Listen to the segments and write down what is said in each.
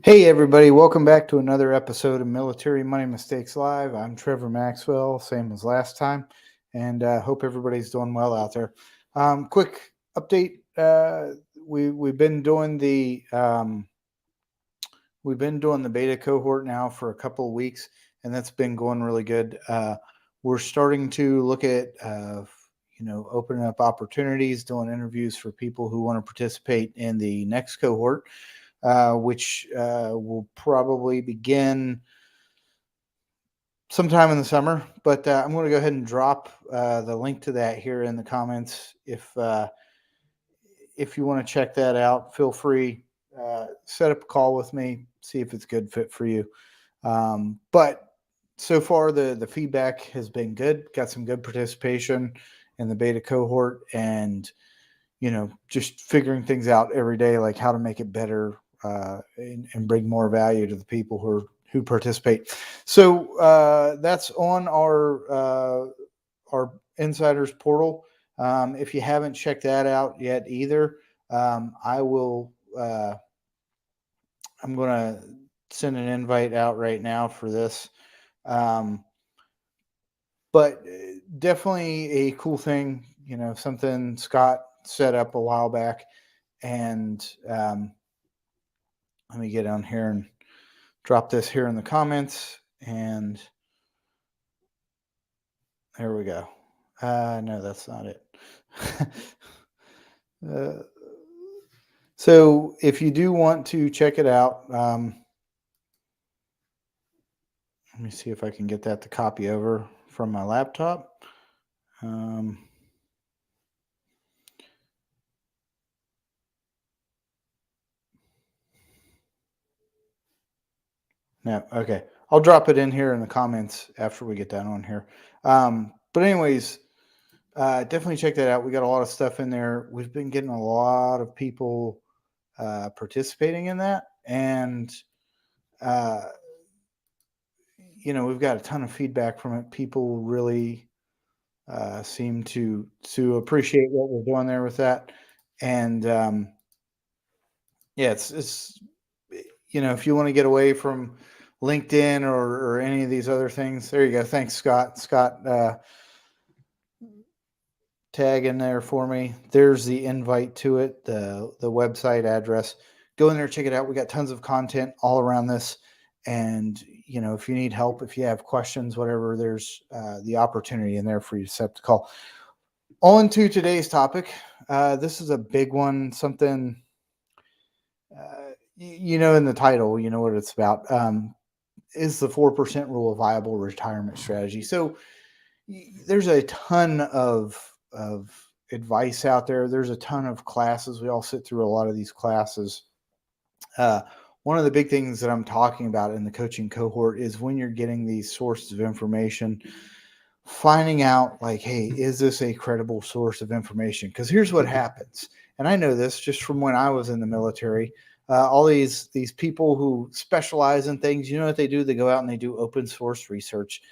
Hey, everybody, welcome back to another episode of Military Money Mistakes Live. I'm Trevor Maxwell, same as last time, and hope everybody's doing well out there. Quick update: we've been doing the beta cohort now for a couple of weeks, and that's been going really good. We're starting to look at opening up opportunities, doing interviews for people who want to participate in the next cohort, which will probably begin sometime in the summer. But I'm going to go ahead and drop the link to that here in the comments. If you want to check that out, feel free. Set up a call with me, see if it's a good fit for you. But so far, the feedback has been good. Got some good participation in the beta cohort, and just figuring things out every day, like how to make it better, and bring more value to the people who participate. So that's on our insiders portal. If you haven't checked that out yet either, I will. I'm going to send an invite out right now for this. Um, but definitely a cool thing, something Scott set up a while back. And let me get on here and drop this here in the comments. And there we go. No, that's not it. uh, so if you do want to check it out, let me see if I can get that to copy over from my laptop. No, okay. I'll drop it in here in the comments after we get done on here. But anyways, definitely check that out. We got a lot of stuff in there. We've been getting a lot of people participating in that, and uh, we've got a ton of feedback from it. People really seem to appreciate what we're doing there with that, and yeah, it's if you want to get away from LinkedIn or any of these other things, there you go. Thanks, Scott. Scott, tag in there for me. There's the invite to it, the website address. Go in there, check it out. We got tons of content all around this, and if you need help, if you have questions, whatever, there's the opportunity in there for you to set up the call. On to today's topic. This is a big one. Something in the title, you know what it's about. Is the 4% rule a viable retirement strategy? So there's a ton of advice out there. There's a ton of classes. We all sit through a lot of these classes. One of the big things that I'm talking about in the coaching cohort is when you're getting these sources of information, finding out like, hey, is this a credible source of information? Because here's what happens, and I know this just from when I was in the military. All these people who specialize in things, you know what they do? They go out and they do open source research.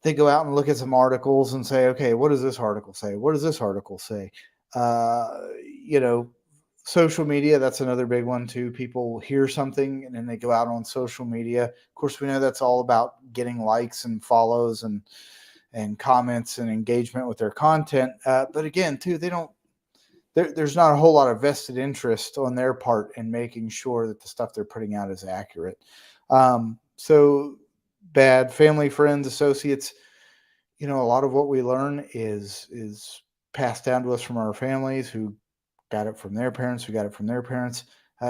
They go out and look at some articles and say, okay, what does this article say? What does this article say? You know, Social media, that's another big one too. People hear something and then they go out on social media. Of course, we know that's all about getting likes and follows and comments and engagement with their content. But again, too, they don't. There's not a whole lot of vested interest on their part in making sure that the stuff they're putting out is accurate. So bad family, friends, associates. A lot of what we learn is passed down to us from our families who got it from their parents, who got it from their parents.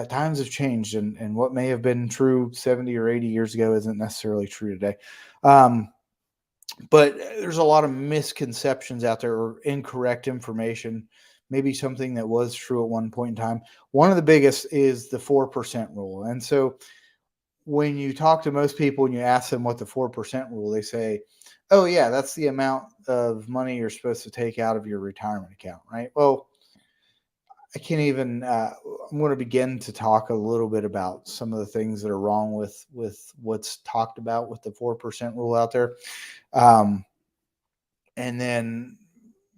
Times have changed, and what may have been true 70 or 80 years ago isn't necessarily true today. But there's a lot of misconceptions out there or incorrect information, maybe something that was true at one point in time. One of the biggest is the 4% rule. And so when you talk to most people and you ask them what the 4% rule, they say, oh, yeah, that's the amount of money you're supposed to take out of your retirement account, right? Well, I can't even. I'm going to begin to talk a little bit about some of the things that are wrong with what's talked about with the 4% rule out there, um, and then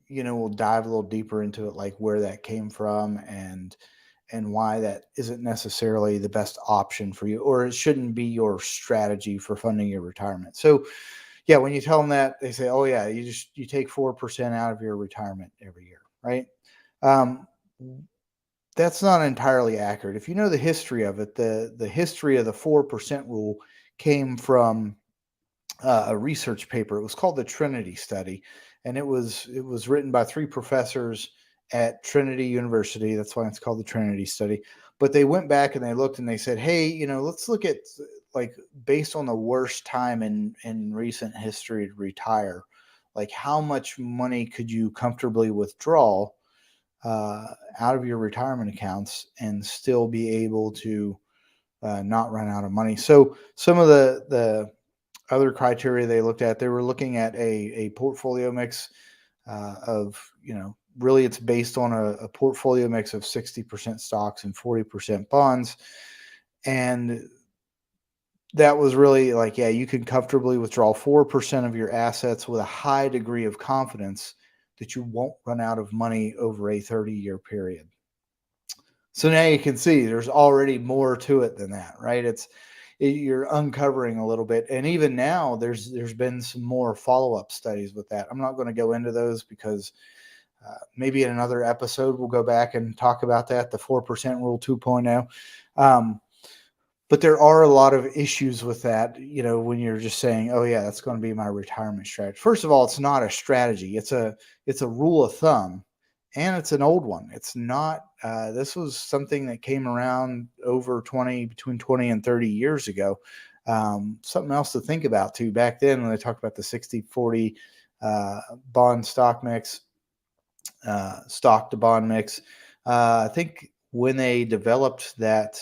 we'll dive a little deeper into it, like where that came from and why that isn't necessarily the best option for you, or it shouldn't be your strategy for funding your retirement. So yeah, when you tell them that, they say, "Oh yeah, you take 4% out of your retirement every year, right?" Um, that's not entirely accurate. If you know the history of it, the history of the 4% rule came from a research paper. It was called the Trinity Study, and it was written by three professors at Trinity University. That's why it's called the Trinity Study. But they went back and they looked and they said, "Hey, let's look at, like, based on the worst time in recent history to retire, like how much money could you comfortably withdraw uh, out of your retirement accounts and still be able to not run out of money." So some of the other criteria they looked at, they were looking at a portfolio mix of, really it's based on a portfolio mix of 60% stocks and 40% bonds. And that was really like, yeah, you can comfortably withdraw 4% of your assets with a high degree of confidence that you won't run out of money over a 30-year period. So now you can see there's already more to it than that, right? You're uncovering a little bit, and even now there's been some more follow-up studies with that. I'm not going to go into those because maybe in another episode we'll go back and talk about that, the 4% rule 2.0. But there are a lot of issues with that, when you're just saying, "Oh yeah, that's going to be my retirement strategy." First of all, it's not a strategy. It's a rule of thumb, and it's an old one. It's not. This was something that came around between 20 and 30 years ago. Something else to think about too. Back then, when they talked about the 60-40 bond stock mix, stock to bond mix, I think when they developed that.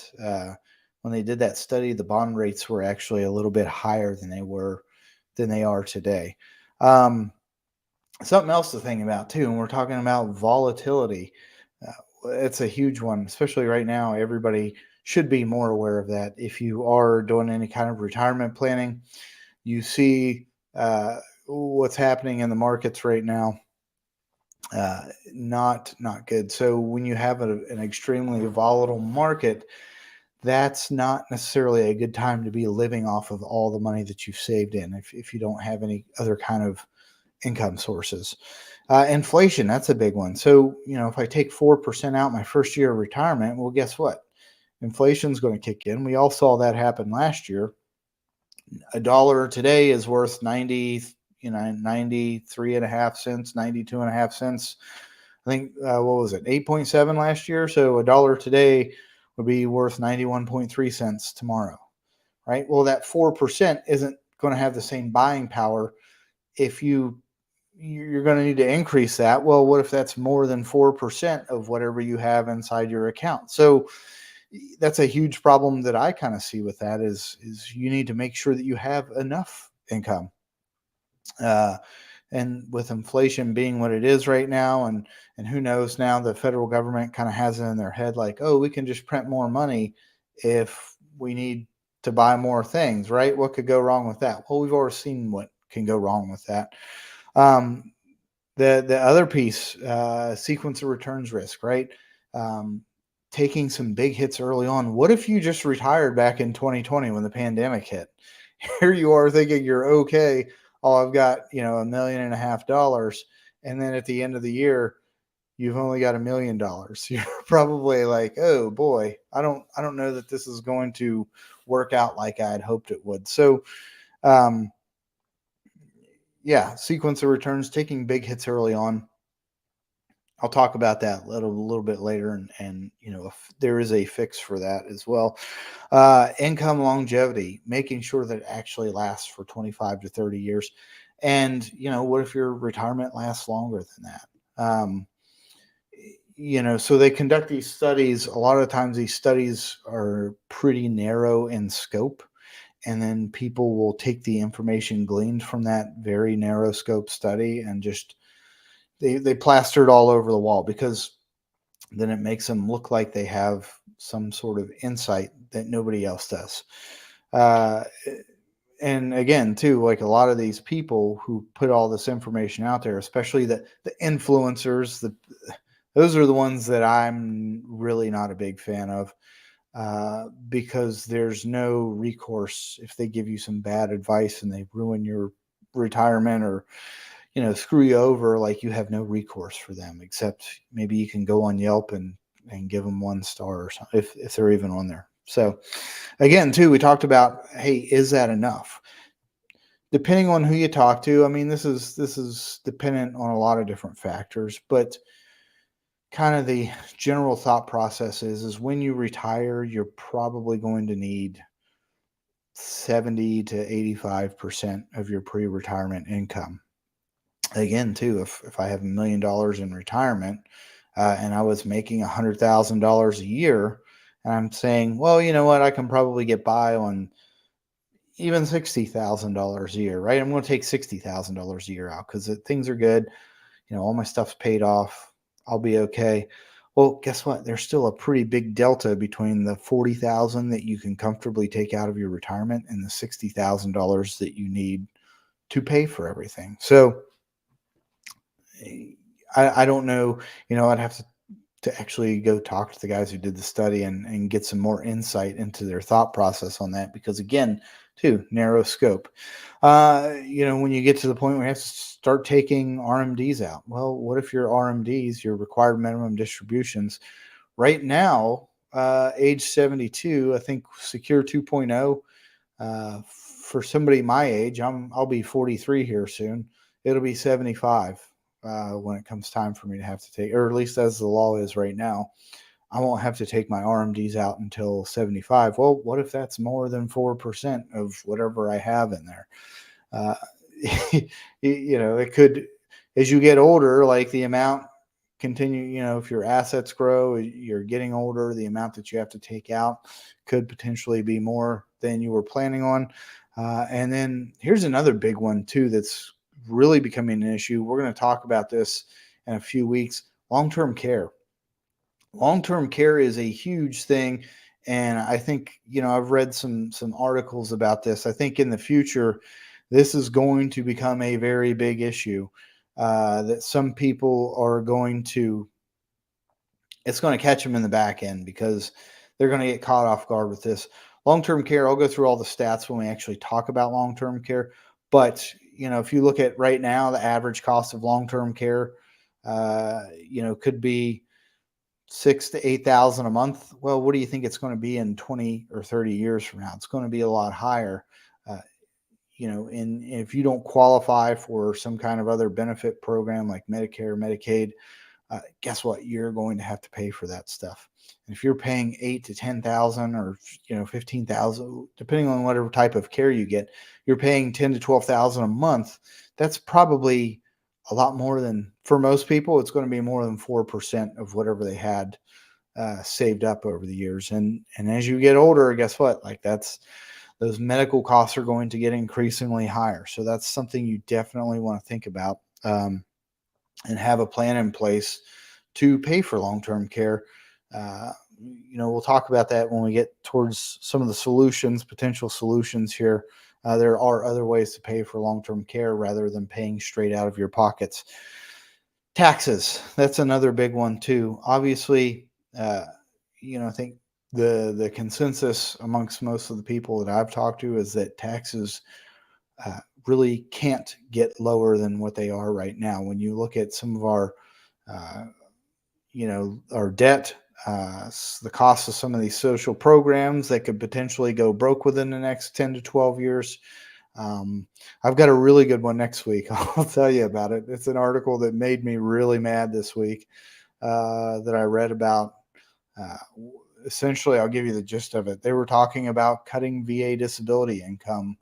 When they did that study, the bond rates were actually a little bit higher than they are today. Um, Something else to think about too, and we're talking about volatility. It's a huge one, especially right now. Everybody should be more aware of that. If you are doing any kind of retirement planning, you see what's happening in the markets right now. Not good. So when you have an extremely volatile market, that's not necessarily a good time to be living off of all the money that you've saved in if you don't have any other kind of income sources. Inflation, that's a big one. So, if I take 4% out my first year of retirement, well, guess what? Inflation's going to kick in. We all saw that happen last year. A dollar today is worth 93 and a half cents, 92 and a half cents. I think, what was it, 8.7 last year? So a dollar today would be worth 91.3 cents tomorrow, right? Well, that 4% isn't going to have the same buying power if you're going to need to increase that. Well, what if that's more than 4% of whatever you have inside your account? So that's a huge problem that I kind of see with that is you need to make sure that you have enough income. Uh, and with inflation being what it is right now, and who knows, now the federal government kind of has it in their head like, oh, we can just print more money if we need to buy more things, right? What could go wrong with that? Well, we've already seen what can go wrong with that. Um, the other piece, sequence of returns risk, right? Um, Taking some big hits early on. What if you just retired back in 2020 when the pandemic hit? Here you are thinking you're okay. Oh, I've got, $1.5 million. And then at the end of the year, you've only got $1 million. You're probably like, oh boy, I don't know that this is going to work out like I had hoped it would. So, um, yeah, sequence of returns, taking big hits early on. I'll talk about that a little bit later, and if there is a fix for that as well. Income longevity, making sure that it actually lasts for 25 to 30 years. And what if your retirement lasts longer than that? So they conduct these studies. A lot of times these studies are pretty narrow in scope, and then people will take the information gleaned from that very narrow scope study and just they plaster it all over the wall, because then it makes them look like they have some sort of insight that nobody else does. Uh, and again, too, like a lot of these people who put all this information out there, especially the influencers, Those are the ones that I'm really not a big fan of, because there's no recourse if they give you some bad advice and they ruin your retirement, or screw you over. Like, you have no recourse for them, except maybe you can go on Yelp and give them 1 star or something, if they're even on there. So again, too, we talked about, hey, is that enough? Depending on who you talk to, I mean, this is dependent on a lot of different factors, but kind of the general thought process is when you retire, you're probably going to need 70 to 85% of your pre-retirement income. Again, too, if I have $1 million in retirement, and I was making $100,000 a year, and I'm saying, well, you know what, I can probably get by on even $60,000 a year, right? I'm going to take $60,000 a year out because things are good. All my stuff's paid off. I'll be okay. Well, guess what? There's still a pretty big delta between the 40,000 that you can comfortably take out of your retirement and the $60,000 that you need to pay for everything. So I don't know. I'd have to actually go talk to the guys who did the study and get some more insight into their thought process on that, because again, too narrow scope. When you get to the point where you have to start taking RMDs out, well, what if your RMDs, your required minimum distributions, right now, age 72, I think Secure 2.0, for somebody my age, I'll be 43 here soon. It'll be 75 when it comes time for me to have to take, or at least as the law is right now. I won't have to take my RMDs out until 75. Well, what if that's more than 4% of whatever I have in there? Uh, it could, as you get older, like the amount continue, if your assets grow, you're getting older, the amount that you have to take out could potentially be more than you were planning on. And then here's another big one too that's really becoming an issue. We're going to talk about this in a few weeks. Long-term care. Long-term care is a huge thing, and I think, I've read some articles about this. I think in the future, this is going to become a very big issue, that some people are going to, it's going to catch them in the back end because they're going to get caught off guard with this. Long-term care, I'll go through all the stats when we actually talk about long-term care. But, if you look at right now, the average cost of long-term care, could be 6 to 8,000 a month. Well, what do you think it's going to be in 20 or 30 years from now? It's going to be a lot higher. And if you don't qualify for some kind of other benefit program like Medicare, Medicaid, guess what? You're going to have to pay for that stuff. And if you're paying 8 to 10,000 or 15,000, depending on whatever type of care you get, you're paying 10 to 12,000 a month. That's probably a lot more than, for most people, it's going to be more than 4% of whatever they had saved up over the years. And as you get older, guess what? Like, those medical costs are going to get increasingly higher. So that's something you definitely want to think about. And have a plan in place to pay for long-term care. We'll talk about that when we get towards some of the solutions, potential solutions here. There are other ways to pay for long-term care rather than paying straight out of your pockets. Taxes, that's another big one too. Obviously, I think the consensus amongst most of the people that I've talked to is that taxes really can't get lower than what they are right now. When you look at some of our, our debt, the cost of some of these social programs that could potentially go broke within the next 10 to 12 years. I've got a really good one next week. I'll tell you about it. It's an article that made me really mad this week that I read about. Essentially, I'll give you the gist of it. They were talking about cutting VA disability income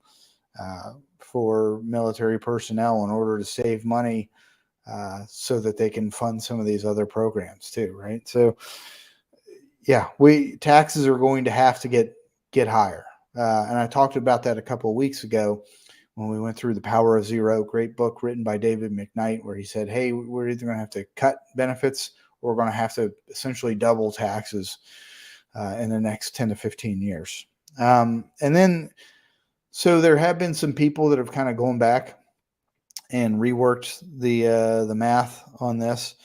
for military personnel in order to save money so that they can fund some of these other programs too, right? So, yeah, taxes are going to have to get higher. And I talked about that a couple of weeks ago when we went through The Power of Zero, great book written by David McKnight, where he said, hey, we're either going to have to cut benefits or we're going to have to essentially double taxes in the next 10 to 15 years. And then, so there have been some people that have kind of gone back and reworked the math on this.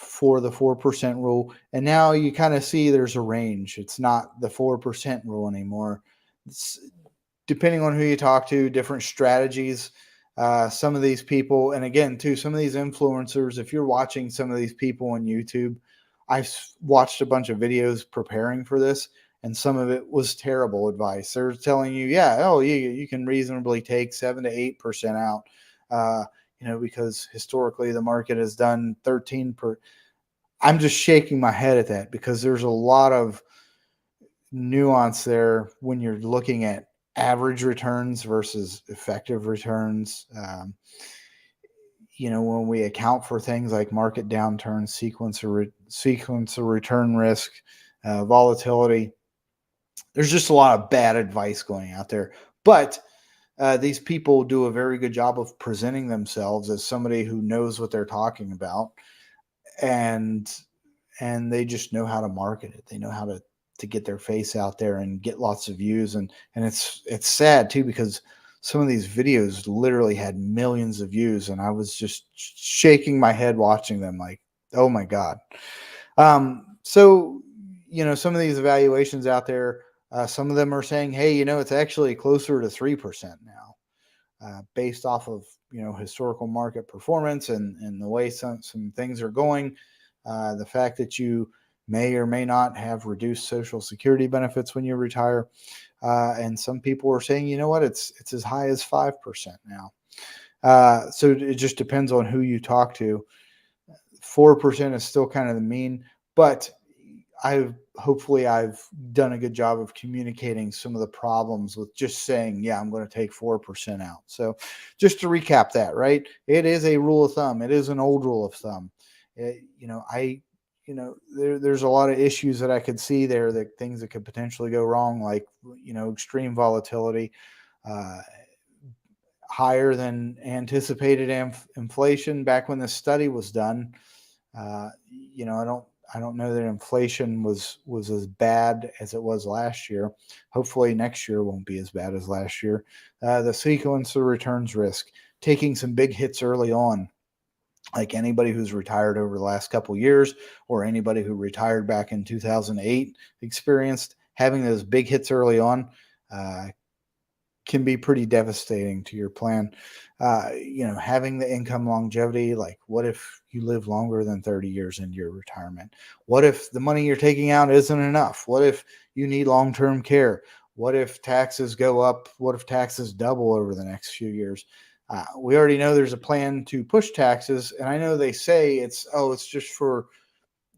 for the 4% rule. And now you kind of see there's a range. It's not the 4% rule anymore. It's, depending on who you talk to, different strategies. Some of these people, and again, too, some of these influencers, if you're watching some of these people on YouTube, I've watched a bunch of videos preparing for this, and some of it was terrible advice. They're telling you, yeah, oh, you can reasonably take 7 to 8% out, because historically the market has done 13 per. I'm just shaking my head at that because there's a lot of nuance there when you're looking at average returns versus effective returns. When we account for things like market downturns, sequence of return risk, volatility, there's just a lot of bad advice going out there. But these people do a very good job of presenting themselves as somebody who knows what they're talking about, and they just know how to market it. They know how to get their face out there and get lots of views. And it's sad too, because some of these videos literally had millions of views, and I was just shaking my head watching them like, oh my God. So, some of these evaluations out there, some of them are saying, hey, it's actually closer to 3% now, based off of, historical market performance and the way some things are going. The fact that you may or may not have reduced Social Security benefits when you retire. And some people are saying, you know what, it's as high as 5% now. So it just depends on who you talk to. 4% is still kind of the mean, but hopefully I've done a good job of communicating some of the problems with just saying, yeah, I'm going to take 4% out. So just to recap that, right? It is a rule of thumb. It is an old rule of thumb. There's a lot of issues that I could see there, that things that could potentially go wrong, like, extreme volatility, higher than anticipated inflation back when the study was done. I don't know that inflation was as bad as it was last year. Hopefully next year won't be as bad as last year. The sequence of returns risk, taking some big hits early on, like anybody who's retired over the last couple years, or anybody who retired back in 2008 experienced, having those big hits early on can be pretty devastating to your plan. Having the income longevity, like what if you live longer than 30 years into your retirement? What if the money you're taking out isn't enough? What if you need long-term care? What if taxes go up? What if taxes double over the next few years? We already know there's a plan to push taxes, and I know they say it's just for,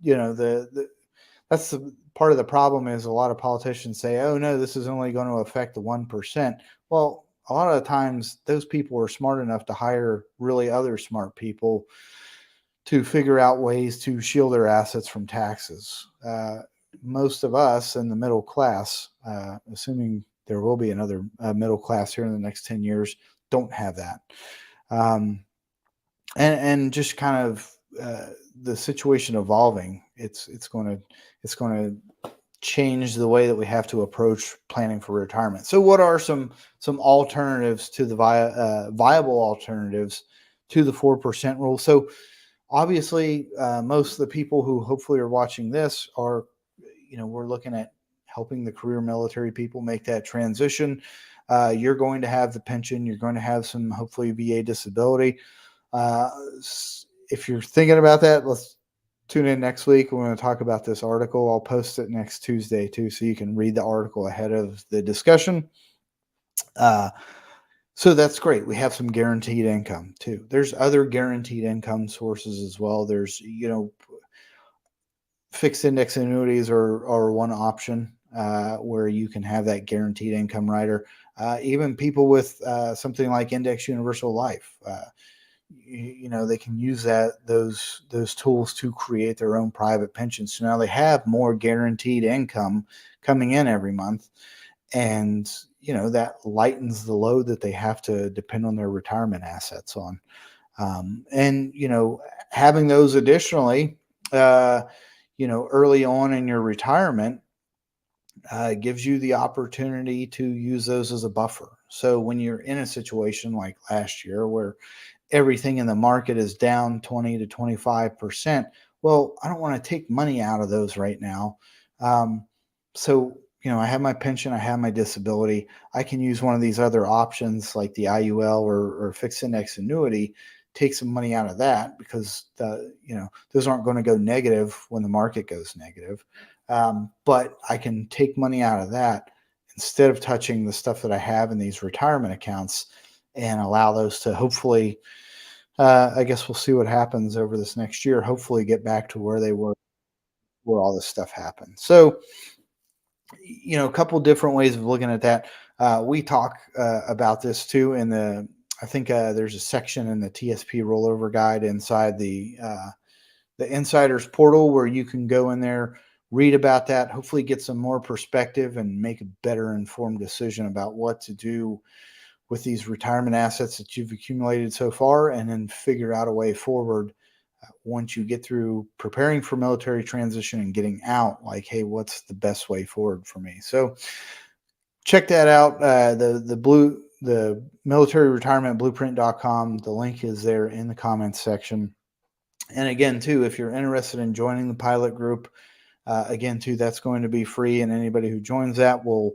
that's the part of the problem. Is a lot of politicians say, oh no, this is only going to affect the 1%. Well, a lot of the times those people are smart enough to hire really other smart people to figure out ways to shield their assets from taxes. Most of us in the middle class, assuming there will be another middle class here in the next 10 years, don't have that. And just kind of the situation evolving, it's going to change the way that we have to approach planning for retirement. So what are some alternatives to the viable alternatives to the 4% rule? So obviously, most of the people who hopefully are watching this are, we're looking at helping the career military people make that transition. You're going to have the pension. You're going to have some, hopefully, VA disability. If you're thinking about that, let's tune in next week. We're going to talk about this article. I'll post it next Tuesday too, so you can read the article ahead of the discussion. So that's great. We have some guaranteed income too. There's other guaranteed income sources as well. There's, fixed index annuities are one option where you can have that guaranteed income rider. Even people with something like index universal life, they can use those tools to create their own private pensions. So now they have more guaranteed income coming in every month, and that lightens the load that they have to depend on their retirement assets on. And having those additionally, early on in your retirement, gives you the opportunity to use those as a buffer. So when you're in a situation like last year where everything in the market is down 20 to 25%, Well, I don't want to take money out of those right now. Um, so, I have my pension, I have my disability. I can use one of these other options like the IUL or fixed index annuity, take some money out of that because those aren't going to go negative when the market goes negative. But I can take money out of that instead of touching the stuff that I have in these retirement accounts and allow those to hopefully, I guess we'll see what happens over this next year. Hopefully, get back to where they were, where all this stuff happened. So, a couple different ways of looking at that. We talk about this too in the. I think there's a section in the TSP rollover guide inside the insiders portal where you can go in there, read about that, hopefully get some more perspective and make a better informed decision about what to do with these retirement assets that you've accumulated so far, and then figure out a way forward once you get through preparing for military transition and getting out. Like, hey, what's the best way forward for me? So check that out. The military retirement blueprint.com. The link is there in the comments section. And again, too, if you're interested in joining the pilot group, again, too, that's going to be free, and anybody who joins that will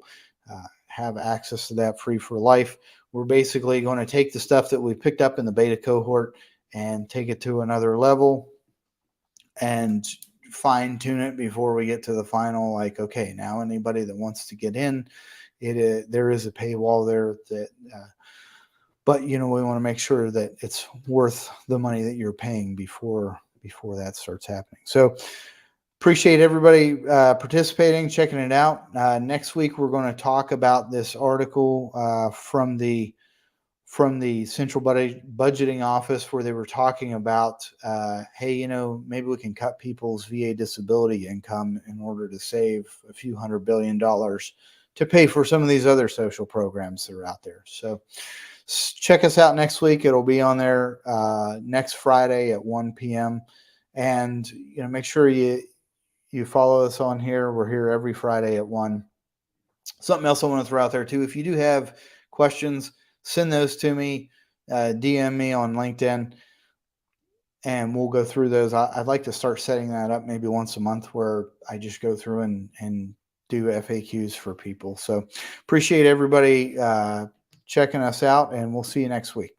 have access to that free for life. We're basically going to take the stuff that we picked up in the beta cohort and take it to another level and fine tune it before we get to the final. Like, okay, now anybody that wants to get in, there is a paywall there that. But we want to make sure that it's worth the money that you're paying before that starts happening. So appreciate everybody participating, checking it out. Next week we're going to talk about this article from the central budgeting office where they were talking about, hey, maybe we can cut people's VA disability income in order to save a few $100 billion to pay for some of these other social programs that are out there. So check us out next week. It'll be on there next Friday at 1 p.m. And make sure you follow us on here. We're here every Friday at 1. Something else I want to throw out there too. If you do have questions, send those to me. DM me on LinkedIn, and we'll go through those. I'd like to start setting that up maybe once a month where I just go through and do FAQs for people. So appreciate everybody checking us out, and we'll see you next week.